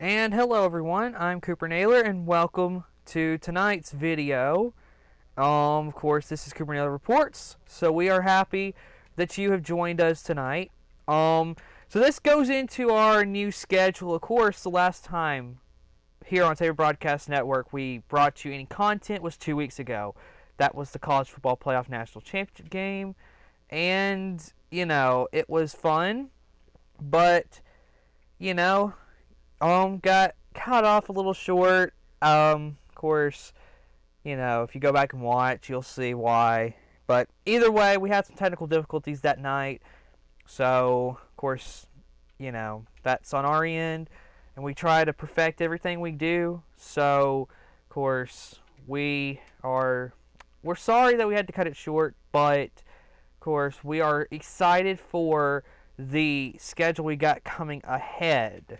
And hello everyone, I'm Cooper Naylor and welcome to tonight's video. Of course, this is Cooper Naylor Reports, so we are happy that you have joined us tonight. So this goes into our new schedule. Of course, the last time here on Savor Broadcast Network we brought you any content was 2 weeks ago. That was the College Football Playoff National Championship game, and, it was fun, but, got cut off a little short. Of course, if you go back and watch, you'll see why. But either way, we had some technical difficulties that night. So, of course, that's on our end. And we try to perfect everything we do. So, of course, we're sorry that we had to cut it short. But, of course, we are excited for the schedule we got coming ahead.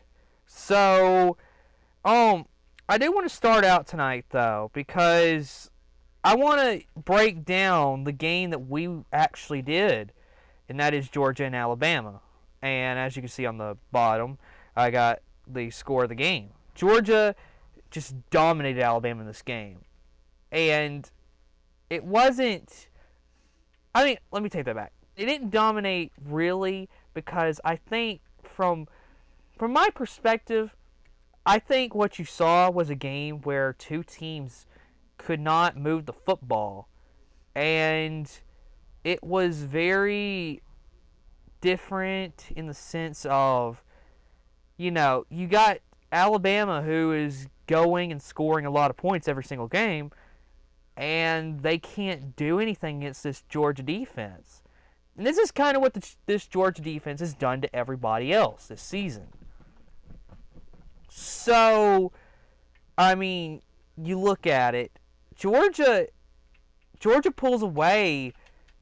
So, I do want to start out tonight, though, because I want to break down the game that we actually did, and that is Georgia and Alabama. And as you can see on the bottom, I got the score of the game. Georgia just dominated Alabama in this game. And it wasn't... let me take that back. It didn't dominate, really, because I think from my perspective, I think what you saw was a game where two teams could not move the football. And it was very different in the sense of, you got Alabama, who is going and scoring a lot of points every single game, and they can't do anything against this Georgia defense. And this is kind of what this Georgia defense has done to everybody else this season. So, you look at it, Georgia pulls away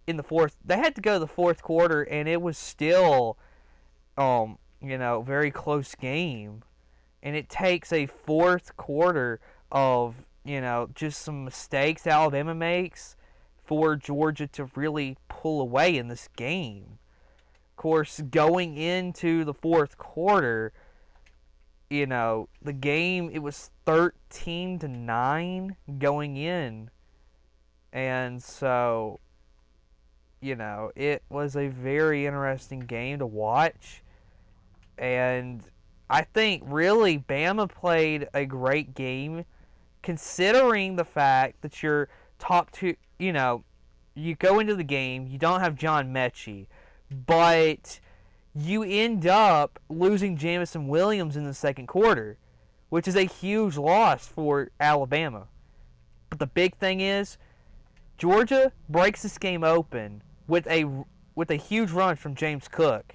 in the fourth. They had to go to the fourth quarter, and it was still, very close game. And it takes a fourth quarter of, just some mistakes Alabama makes for Georgia to really pull away in this game. Of course, going into the fourth quarter, the game, it was 13-9 going in. And so, it was a very interesting game to watch. And I think, really, Bama played a great game, considering the fact that your top two, you go into the game, you don't have John Mechie, but you end up losing Jamison Williams in the second quarter, which is a huge loss for Alabama. But the big thing is, Georgia breaks this game open with a huge run from James Cook,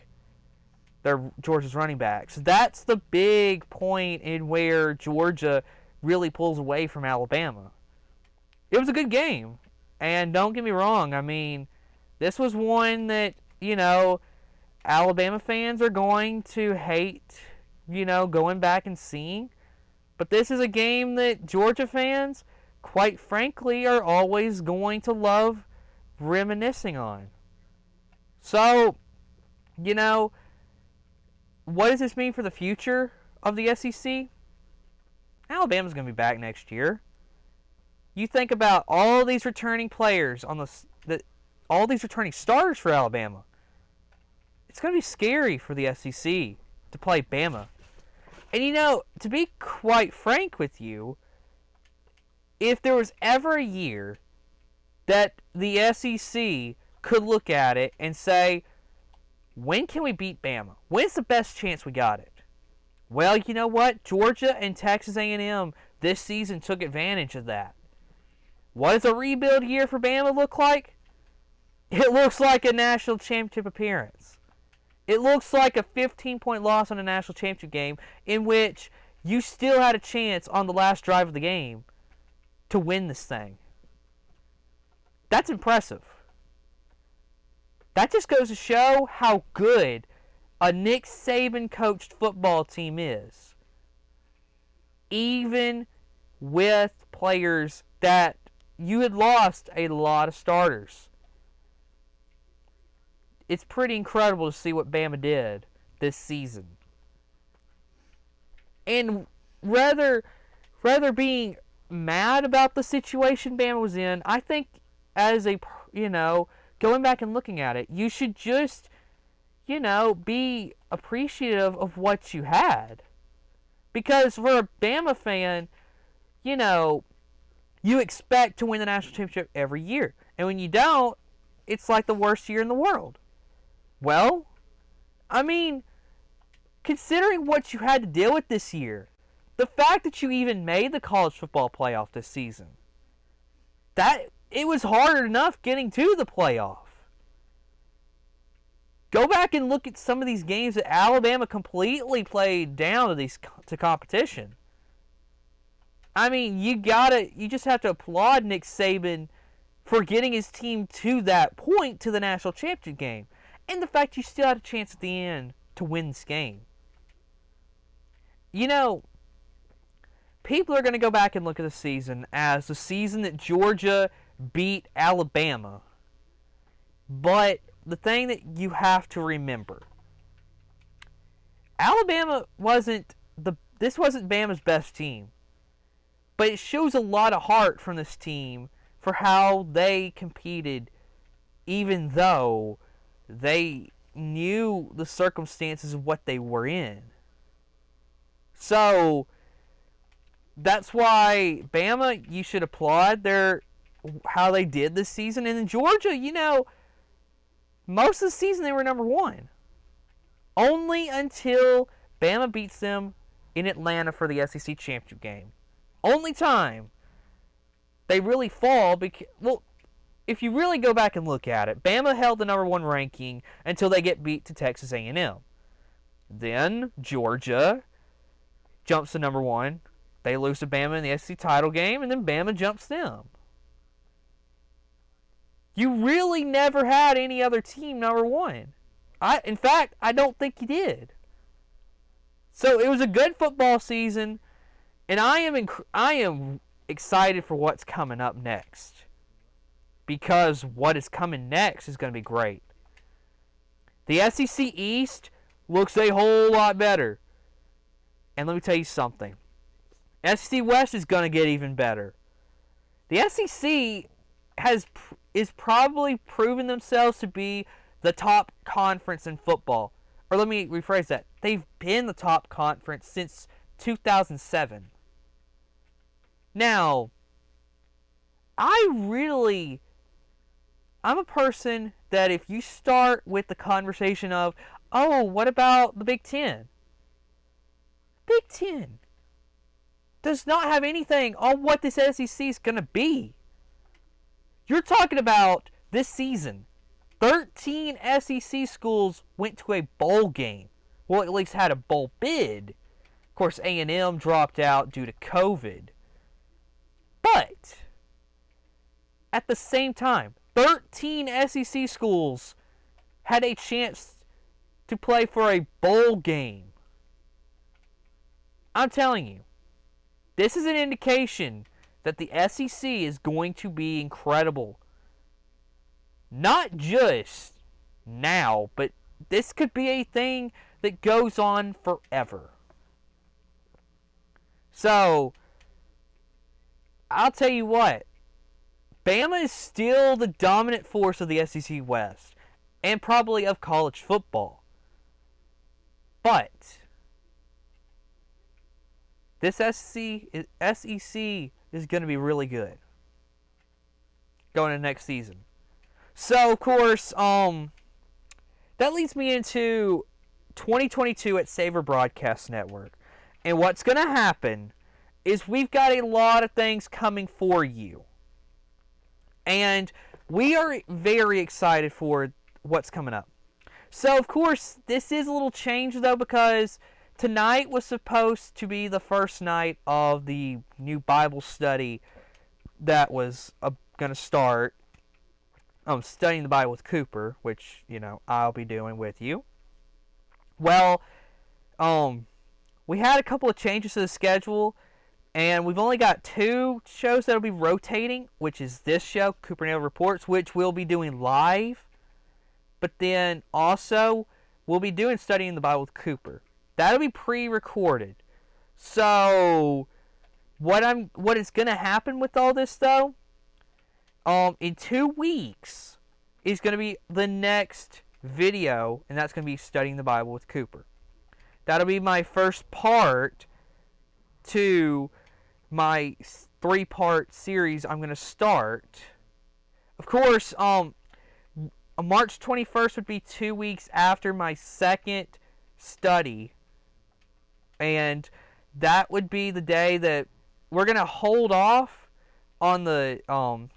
Georgia's running back. So that's the big point in where Georgia really pulls away from Alabama. It was a good game, and don't get me wrong, this was one that, Alabama fans are going to hate, going back and seeing. But this is a game that Georgia fans, quite frankly, are always going to love reminiscing on. So, what does this mean for the future of the SEC? Alabama's going to be back next year. You think about all these returning players all these returning starters for Alabama. It's going to be scary for the SEC to play Bama. And to be quite frank with you, if there was ever a year that the SEC could look at it and say, when can we beat Bama? When's the best chance we got it? Well, you know what? Georgia and Texas A&M this season took advantage of that. What does a rebuild year for Bama look like? It looks like a national championship appearance. It looks like a 15-point loss on a national championship game in which you still had a chance on the last drive of the game to win this thing. That's impressive. That just goes to show how good a Nick Saban coached football team is. Even with players that you had lost a lot of starters. It's pretty incredible to see what Bama did this season. And rather being mad about the situation Bama was in, I think as a, going back and looking at it, you should just, be appreciative of what you had. Because for a Bama fan, you expect to win the national championship every year. And when you don't, it's like the worst year in the world. Well, I mean, considering what you had to deal with this year, the fact that you even made the college football playoff this season, that it was hard enough getting to the playoff. Go back and look at some of these games that Alabama completely played down to competition. I mean, you just have to applaud Nick Saban for getting his team to that point, to the national championship game. And the fact you still had a chance at the end to win this game. People are going to go back and look at the season as the season that Georgia beat Alabama. But the thing that you have to remember, Alabama this wasn't Bama's best team. But it shows a lot of heart from this team for how they competed, even though they knew the circumstances of what they were in. So that's why Bama, you should applaud how they did this season. And in Georgia, most of the season they were number one. Only until Bama beats them in Atlanta for the SEC championship game. Only time they really fall because, if you really go back and look at it, Bama held the number one ranking until they get beat to Texas A&M. Then Georgia jumps to number one. They lose to Bama in the SEC title game, and then Bama jumps them. You really never had any other team number one. In fact, I don't think you did. So it was a good football season, and I am excited for what's coming up next. Because what is coming next is going to be great. The SEC East looks a whole lot better. And let me tell you something. SEC West is going to get even better. The SEC is probably proven themselves to be the top conference in football. Or let me rephrase that. They've been the top conference since 2007. Now, I'm a person that if you start with the conversation of, what about the Big Ten? Big Ten does not have anything on what this SEC is going to be. You're talking about this season, 13 SEC schools went to a bowl game. Well, at least had a bowl bid. Of course, A&M dropped out due to COVID. But at the same time, 13 SEC schools had a chance to play for a bowl game. I'm telling you, this is an indication that the SEC is going to be incredible. Not just now, but this could be a thing that goes on forever. So, I'll tell you what. Bama is still the dominant force of the SEC West, and probably of college football. But this SEC is going to be really good going into next season. So, of course, that leads me into 2022 at Savor Broadcast Network. And what's going to happen is we've got a lot of things coming for you. And we are very excited for what's coming up. So, of course, this is a little change, though, because tonight was supposed to be the first night of the new Bible study that was going to start. Studying the Bible with Cooper, which, I'll be doing with you. Well, we had a couple of changes to the schedule, and we've only got 2 shows that'll be rotating, which is this show, Cooper Naylor Reports, which we'll be doing live. But then also, we'll be doing Studying the Bible with Cooper. That'll be pre-recorded. So what is going to happen with all this though? In 2 weeks is going to be the next video, and that's going to be studying the Bible with Cooper. That'll be my first part to my 3-part series I'm going to start. Of course, March 21st would be 2 weeks after my second study, and that would be the day that we're going to hold off on the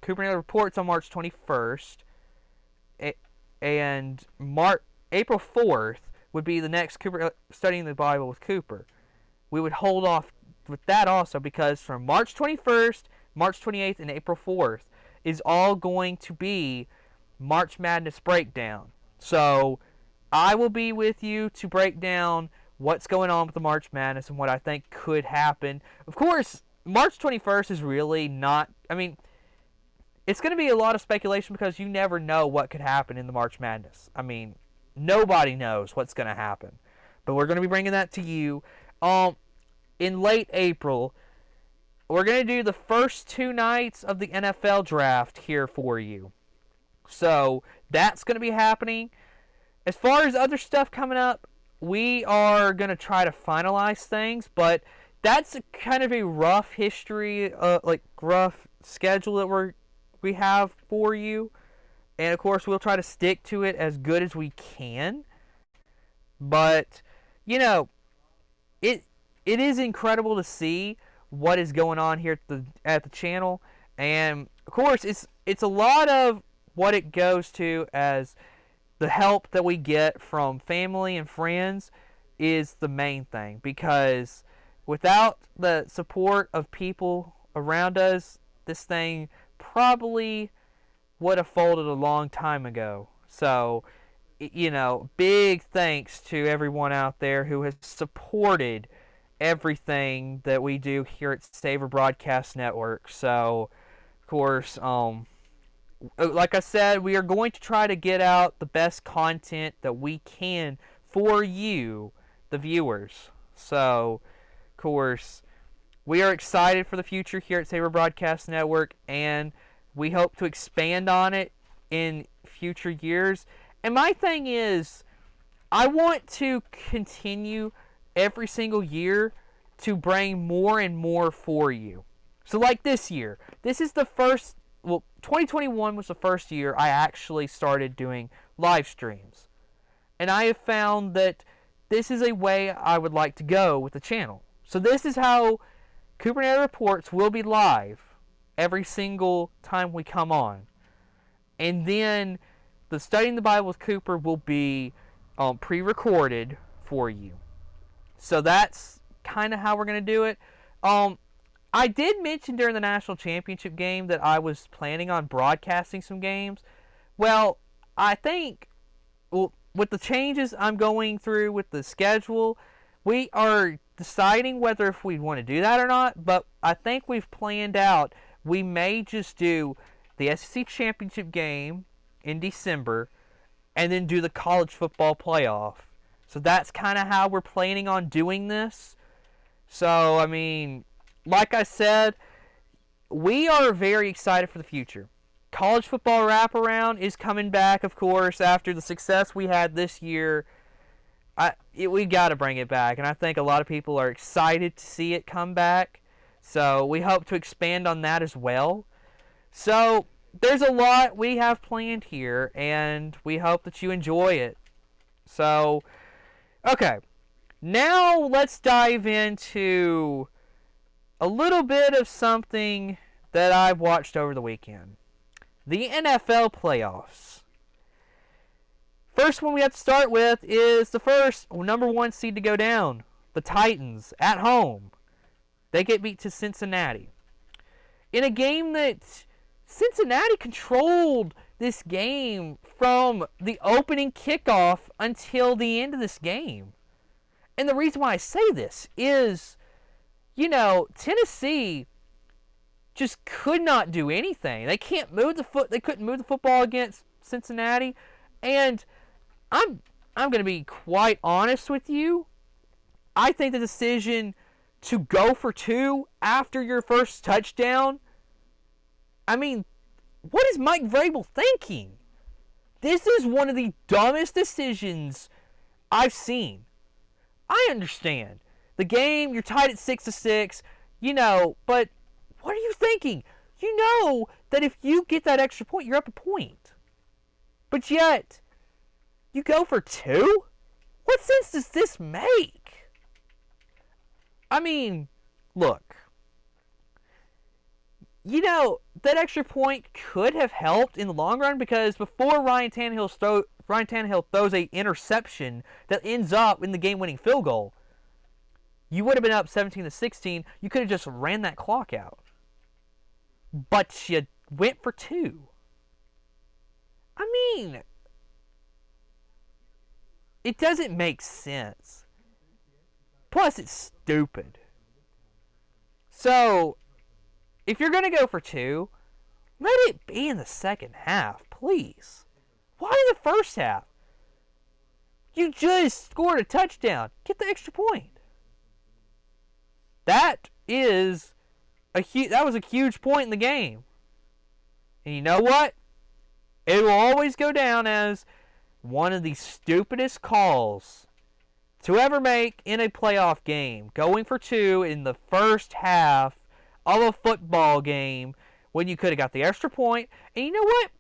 Cooper Naylor reports on March 21st, and April 4th would be the next Cooper studying the Bible with Cooper. We would hold off with that also, because from March 21st, March 28th, and April 4th is all going to be March Madness breakdown. So I will be with you to break down what's going on with the March Madness and what I think could happen. Of course, March 21st is really not, it's going to be a lot of speculation because you never know what could happen in the March Madness. Nobody knows what's going to happen. But we're going to be bringing that to you. In late April, we're going to do the first 2 nights of the NFL draft here for you. So that's going to be happening. As far as other stuff coming up, we are going to try to finalize things, but that's kind of a rough history, rough schedule that we have for you. And of course, we'll try to stick to it as good as we can. But, it is incredible to see what is going on here at the channel. And of course, it's a lot of what it goes to as the help that we get from family and friends is the main thing, because without the support of people around us, this thing probably would have folded a long time ago. So, big thanks to everyone out there who has supported everything that we do here at Savor Broadcast Network. So, of course, like I said, we are going to try to get out the best content that we can for you, the viewers. So, of course, we are excited for the future here at Savor Broadcast Network, and we hope to expand on it in future years. And my thing is, I want to continue every single year to bring more and more for you. So like this year, this is the first, 2021 was the first year I actually started doing live streams. And I have found that this is a way I would like to go with the channel. So this is how Cooper Naylor Reports will be live every single time we come on. And then the Studying the Bible with Cooper will be pre-recorded for you. So that's kind of how we're going to do it. I did mention during the national championship game that I was planning on broadcasting some games. Well, I think with the changes I'm going through with the schedule, we are deciding whether if we want to do that or not. But I think we've planned out we may just do the SEC championship game in December and then do the college football playoff. So that's kind of how we're planning on doing this. So, like I said, we are very excited for the future. College football wraparound is coming back, of course, after the success we had this year. We got to bring it back, and I think a lot of people are excited to see it come back. So we hope to expand on that as well. So there's a lot we have planned here, and we hope that you enjoy it. So, okay, now let's dive into a little bit of something that I've watched over the weekend. The NFL playoffs. First one we have to start with is the first number 1 seed to go down, the Titans, at home. They get beat to Cincinnati. In a game that Cincinnati controlled this game from the opening kickoff until the end of this game. And the reason why I say this is, Tennessee just could not do anything. They can't move they couldn't move the football against Cincinnati. And I'm going to be quite honest with you. I think the decision to go for two after your first touchdown? I mean, what is Mike Vrabel thinking? This is one of the dumbest decisions I've seen. I understand. The game, you're tied at 6-6, but what are you thinking? You know that if you get that extra point, you're up a point. But yet, you go for two? What sense does this make? I mean, look. That extra point could have helped in the long run because before Ryan Tannehill throws an interception that ends up in the game-winning field goal, you would have been up 17-16. You could have just ran that clock out. But you went for two. I mean, it doesn't make sense. Plus, it's stupid. So, if you're going to go for two, let it be in the second half, please. Why in the first half? You just scored a touchdown. Get the extra point. That was a huge point in the game. And you know what? It will always go down as one of the stupidest calls to ever make in a playoff game. Going for two in the first half of a football game when you could have got the extra point. And you know what?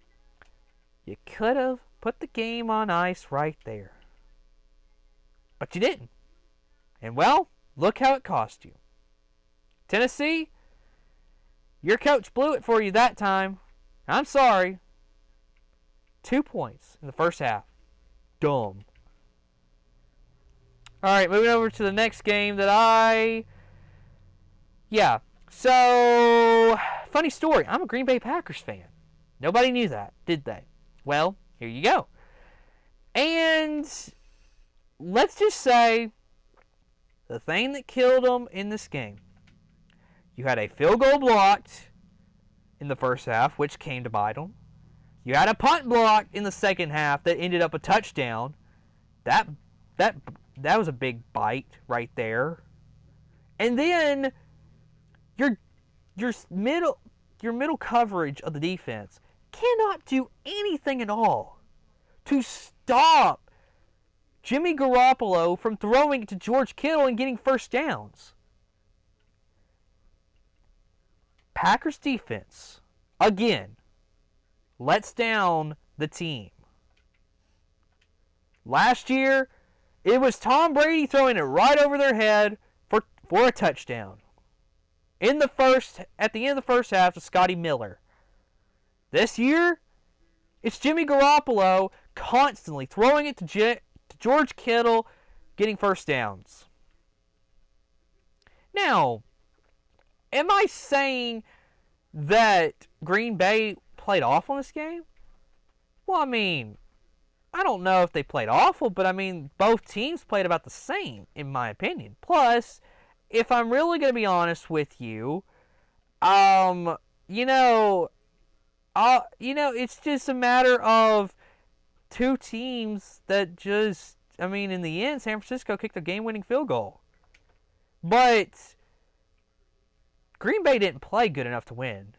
You could have put the game on ice right there. But you didn't. And well, look how it cost you. Tennessee, your coach blew it for you that time. I'm sorry. 2 points in the first half. Dumb. Alright, moving over to the next game So, funny story. I'm a Green Bay Packers fan. Nobody knew that, did they? Well, here you go. And let's just say the thing that killed them in this game. You had a field goal blocked in the first half, which came to bite them. You had a punt blocked in the second half that ended up a touchdown. That was a big bite right there. And then your middle coverage of the defense cannot do anything at all to stop Jimmy Garoppolo from throwing it to George Kittle and getting first downs. Packers defense, again, lets down the team. Last year, it was Tom Brady throwing it right over their head for a touchdown. At the end of the first half to Scotty Miller. This year, it's Jimmy Garoppolo constantly throwing it to George Kittle, getting first downs. Now, am I saying that Green Bay played awful in this game? Well, I mean, I don't know if they played awful, but I mean, both teams played about the same, in my opinion. Plus, if I'm really going to be honest with you, it's just a matter of two teams that just, in the end, San Francisco kicked a game-winning field goal. But Green Bay didn't play good enough to win.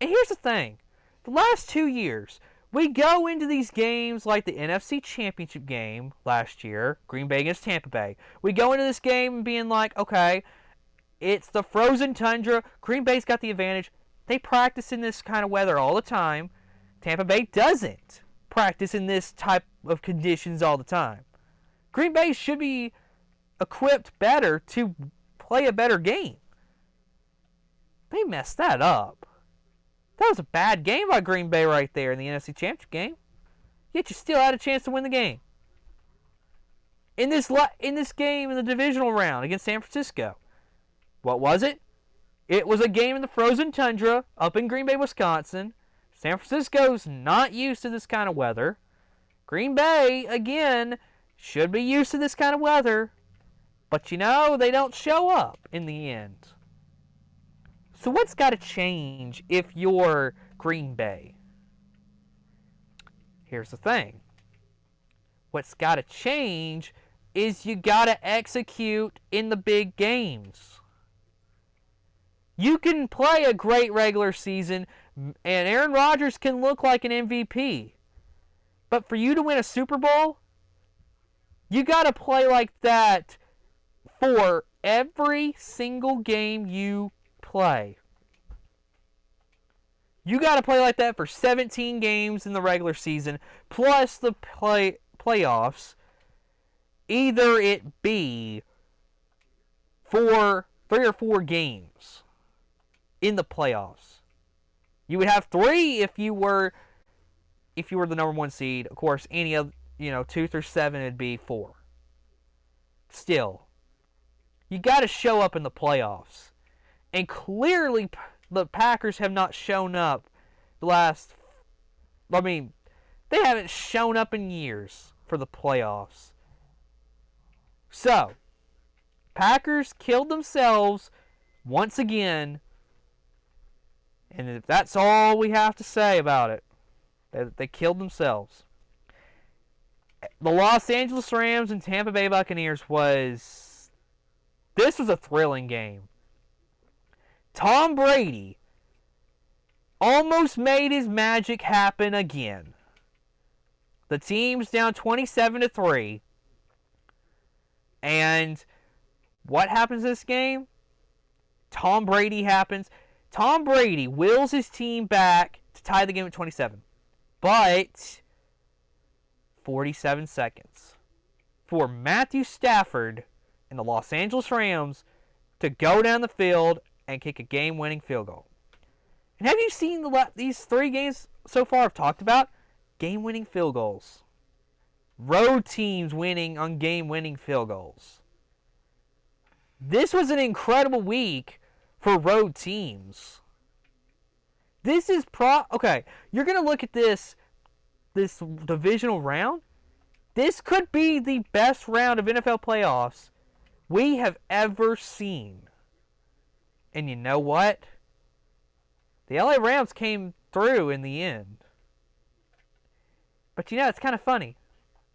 And here's the thing. The last 2 years, we go into these games like the NFC Championship game last year, Green Bay against Tampa Bay. We go into this game being like, okay, it's the frozen tundra. Green Bay's got the advantage. They practice in this kind of weather all the time. Tampa Bay doesn't practice in this type of conditions all the time. Green Bay should be equipped better to play a better game. They messed that up. That was a bad game by Green Bay right there in the NFC Championship game. Yet you still had a chance to win the game. In this game in the divisional round against San Francisco, what was it? It was a game in the frozen tundra up in Green Bay, Wisconsin. San Francisco's not used to this kind of weather. Green Bay, again, should be used to this kind of weather. But they don't show up in the end. So what's got to change if you're Green Bay? Here's the thing. What's got to change is you got to execute in the big games. You can play a great regular season, and Aaron Rodgers can look like an MVP. But for you to win a Super Bowl, you got to play like that for every single game you play. You got to play like that for 17 games in the regular season, plus the playoffs. Either it be for 3 or 4 games in the playoffs. You would have 3 if you were the number 1 seed. Of course, any of 2 through 7 would be 4. Still, you got to show up in the playoffs, and clearly the Packers have not shown up they haven't shown up in years for the playoffs. So, Packers killed themselves once again, and if that's all we have to say about it, they killed themselves. The Los Angeles Rams and Tampa Bay Buccaneers was a thrilling game. Tom Brady almost made his magic happen again. The team's down 27-3. And what happens in this game? Tom Brady happens. Tom Brady wills his team back to tie the game at 27. But 47 seconds for Matthew Stafford and the Los Angeles Rams to go down the field and kick a game-winning field goal. And have you seen these 3 games so far I've talked about? Game-winning field goals. Road teams winning on game-winning field goals. This was an incredible week for road teams. This is okay, you're going to look at this divisional round. This could be the best round of NFL playoffs we have ever seen. And you know what? The LA Rams came through in the end. But it's kind of funny.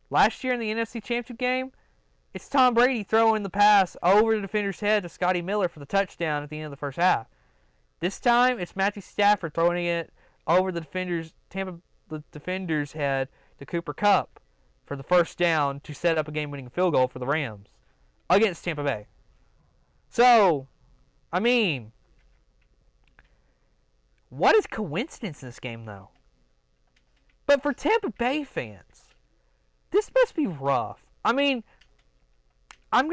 Last year in the NFC Championship game, it's Tom Brady throwing the pass over the defender's head to Scotty Miller for the touchdown at the end of the first half. This time, it's Matthew Stafford throwing it over the defender's head to Cooper Kupp for the first down to set up a game-winning field goal for the Rams against Tampa Bay. So, what is coincidence in this game, though? But for Tampa Bay fans, this must be rough. I'm going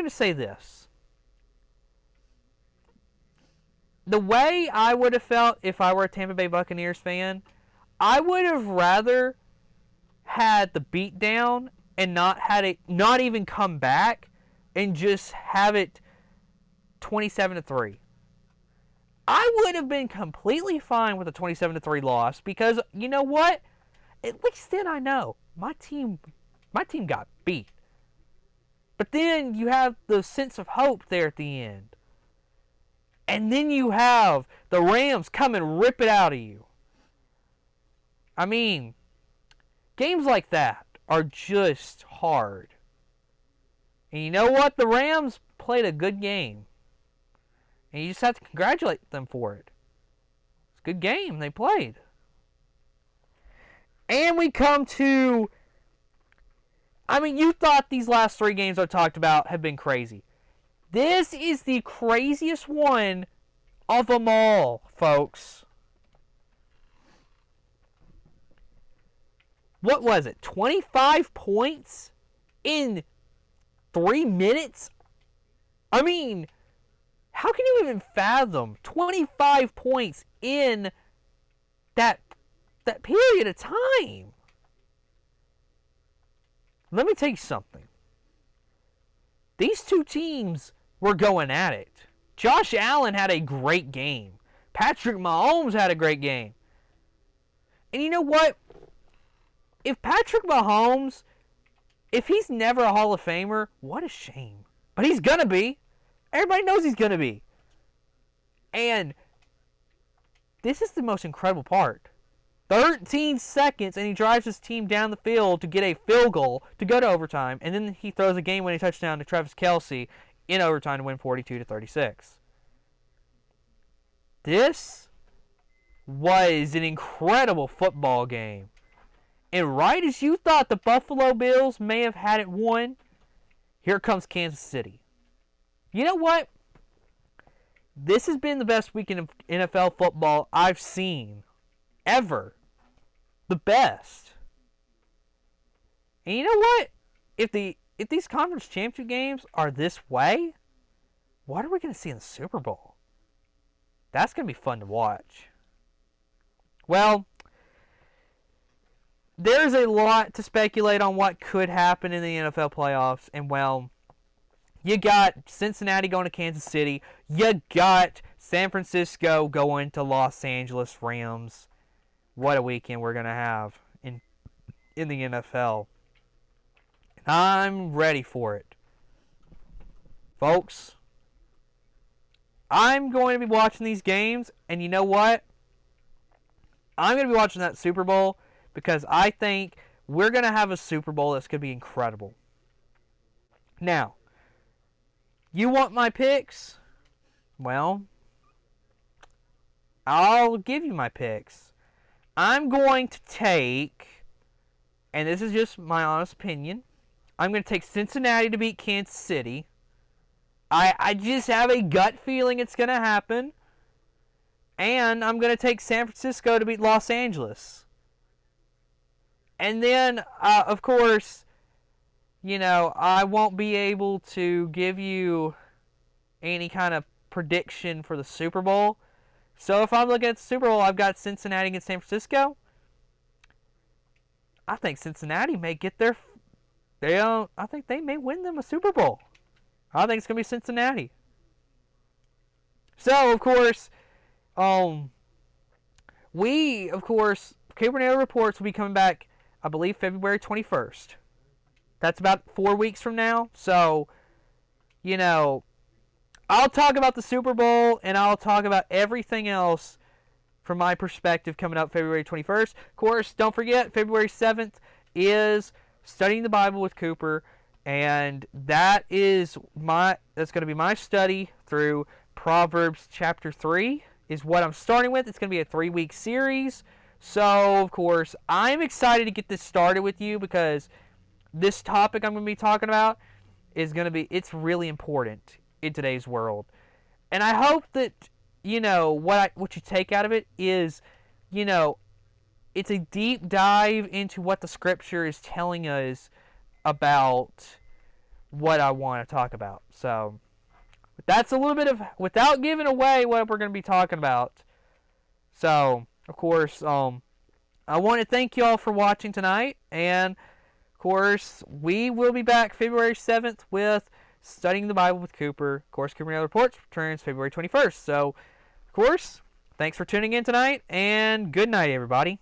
to say this. The way I would have felt if I were a Tampa Bay Buccaneers fan, I would have rather had the beatdown and not even come back and just have it 27-3. I would have been completely fine with a 27-3 loss because you know what? At least then I know my team got beat. But then you have the sense of hope there at the end. And then you have the Rams come and rip it out of you. Games like that are just hard. And you know what? The Rams played a good game. And you just have to congratulate them for it. It's a good game they played. And we come to... you thought these last 3 games I talked about have been crazy. This is the craziest one of them all, folks. What was it? 25 points in 3 minutes? How can you even fathom 25 points in that period of time? Let me tell you something. These 2 teams were going at it. Josh Allen had a great game. Patrick Mahomes had a great game. And you know what? If Patrick Mahomes, if he's never a Hall of Famer, what a shame. But he's going to be. Everybody knows he's going to be. And this is the most incredible part. 13 seconds, and he drives his team down the field to get a field goal to go to overtime, and then he throws a game-winning touchdown to Travis Kelce in overtime to win 42-36. This was an incredible football game. And right as you thought the Buffalo Bills may have had it won, here comes Kansas City. You know what? This has been the best weekend of NFL football I've seen ever. The best. And you know what? If these conference championship games are this way, what are we going to see in the Super Bowl? That's going to be fun to watch. Well, there's a lot to speculate on what could happen in the NFL playoffs. And, well, you got Cincinnati going to Kansas City. You got San Francisco going to Los Angeles Rams. What a weekend we're going to have in the NFL. I'm ready for it. Folks, I'm going to be watching these games, and you know what? I'm going to be watching that Super Bowl because I think we're going to have a Super Bowl that's going to be incredible. Now, you want my picks? Well, I'll give you my picks. I'm going to take, and this is just my honest opinion, I'm going to take Cincinnati to beat Kansas City. I just have a gut feeling it's going to happen. And I'm going to take San Francisco to beat Los Angeles. And then, of course, you know, I won't be able to give you any kind of prediction for the Super Bowl. So if I'm looking at the Super Bowl, I've got Cincinnati against San Francisco. I think Cincinnati may get their... I think they may win them a Super Bowl. I think it's going to be Cincinnati. So, of course, Cable Naylor Reports will be coming back, I believe, February 21st. That's about 4 weeks from now. So, you know, I'll talk about the Super Bowl and I'll talk about everything else from my perspective coming up February 21st. Of course, don't forget, February 7th is Studying the Bible with Cooper, and that's going to be my study through Proverbs chapter 3 is what I'm starting with. It's going to be a 3-week series. So, of course, I'm excited to get this started with you because this topic I'm going to be talking about it's really important in today's world. And I hope that, you know, what you take out of it is, you know, it's a deep dive into what the Scripture is telling us about what I want to talk about. So, that's a little bit of, without giving away what we're going to be talking about. So, of course, I want to thank you all for watching tonight. And, of course, we will be back February 7th with Studying the Bible with Cooper. Of course, Cooper Naylor Reports returns February 21st. So, of course, thanks for tuning in tonight, and good night, everybody.